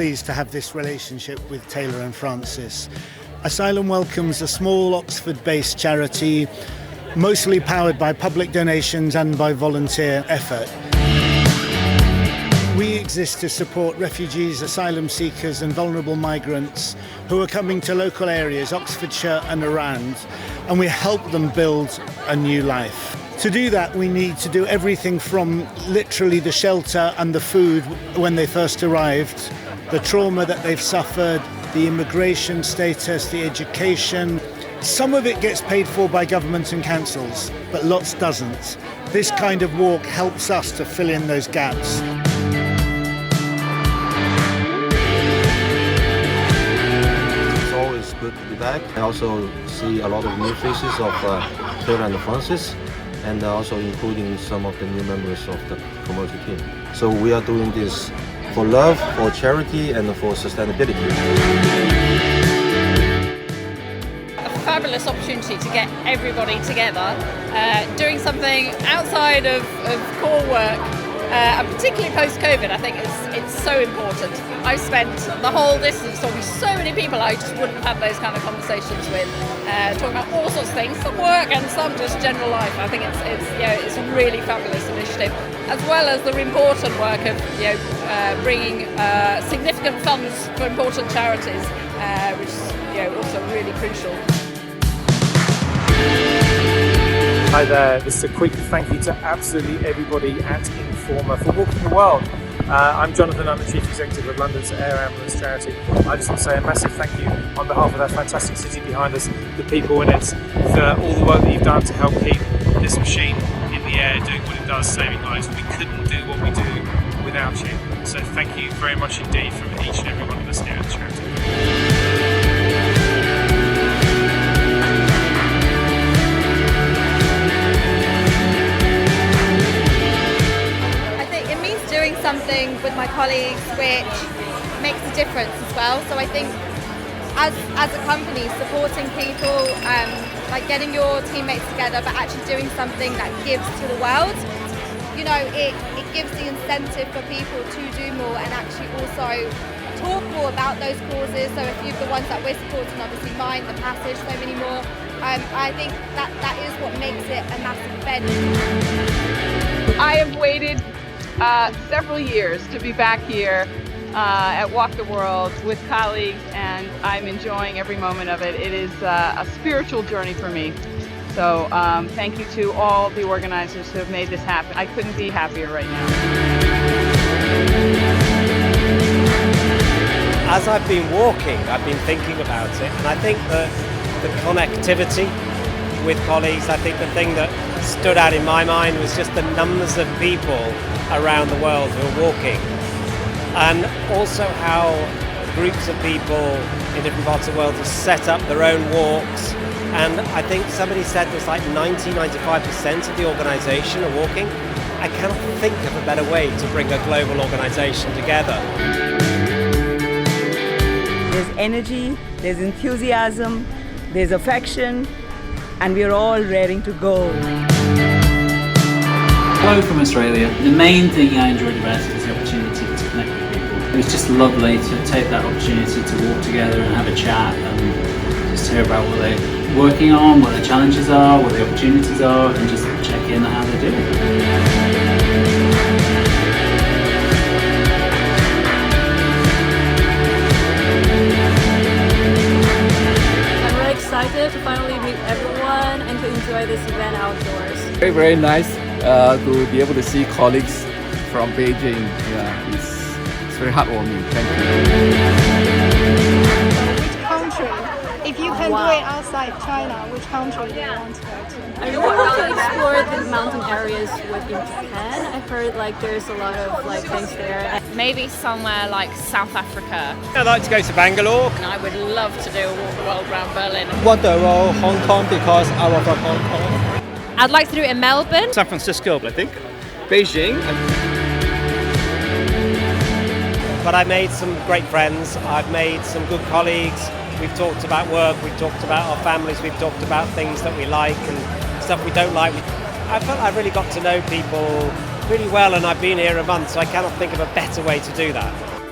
pleased to have this relationship with Taylor and Francis. Asylum Welcome's a small Oxford-based charity, mostly powered by public donations and by volunteer effort. We exist to support refugees, asylum seekers and vulnerable migrants who are coming to local areas, Oxfordshire and around, and we help them build a new life. To do that, we need to do everything from literally the shelter and the food when they first arrived, the trauma that they've suffered, the immigration status, the education. Some of it gets paid for by governments and councils, but lots doesn't. This kind of walk helps us to fill in those gaps. It's always good to be back. I also see a lot of new faces of Taylor and Francis, and also including some of the new members of the commercial team. So we are doing this for love, for charity, and for sustainability. A fabulous opportunity to get everybody together, doing something outside of core work, and particularly post-COVID. I think it's so important. I've spent the whole distance talking to so many people I just wouldn't have had those kind of conversations with, talking about all sorts of things, some work and some just general life. I think it's a really fabulous initiative, as well as the important work of bringing significant funds for important charities, which is also really crucial. Hi there, this is a quick thank you to absolutely everybody at Informa for walking the world. I'm Jonathan, I'm the Chief Executive of London's Air Ambulance Charity. I just want to say a massive thank you on behalf of that fantastic city behind us, the people in it, for all the work that you've done to help keep this machine in the air doing what it does, saving lives. We couldn't do what we do without you. So thank you very much indeed from each and every one of us here at the charity. Doing something with my colleagues which makes a difference as well. So I think as a company, supporting people, like getting your teammates together but actually doing something that gives to the world, it gives the incentive for people to do more and actually also talk more about those causes. So a few of the ones that we're supporting, obviously Mind, The Passage, so many more. I think that is what makes it a massive event. I have waited several years to be back here at Walk the World with colleagues, and I'm enjoying every moment of it. It is a spiritual journey for me. So thank you to all the organizers who have made this happen. I couldn't be happier right now. As I've been walking, I've been thinking about it, and I think that the connectivity with colleagues, I think the thing that stood out in my mind was just the numbers of people around the world who are walking, and also how groups of people in different parts of the world have set up their own walks. And I think somebody said there's like 90-95% of the organisation are walking. I cannot think of a better way to bring a global organisation together. There's energy, there's enthusiasm, there's affection, and we're all raring to go. Hello from Australia. The main thing I enjoyed about it was the opportunity to connect with people. It was just lovely to take that opportunity to walk together and have a chat and just hear about what they're working on, what their challenges are, what the opportunities are, and just check in on how they're doing. Excited to finally meet everyone and to enjoy this event outdoors. Very, very nice to be able to see colleagues from Beijing. Yeah, it's very heartwarming. Thank you. Which country, if you can do it outside China, which country do you want to go to? I really want to explore the mountain areas within Japan. I've heard there's a lot of things there. Maybe somewhere like South Africa. I'd like to go to Bangalore. And I would love to do a walk the world around Berlin. Wonderful Hong Kong because I was from Hong Kong. I'd like to do it in Melbourne. San Francisco, I think. Beijing. But I made some great friends. I've made some good colleagues. We've talked about work, we've talked about our families, we've talked about things that we like and stuff we don't like. I felt I really got to know people really well, and I've been here a month, so I cannot think of a better way to do that.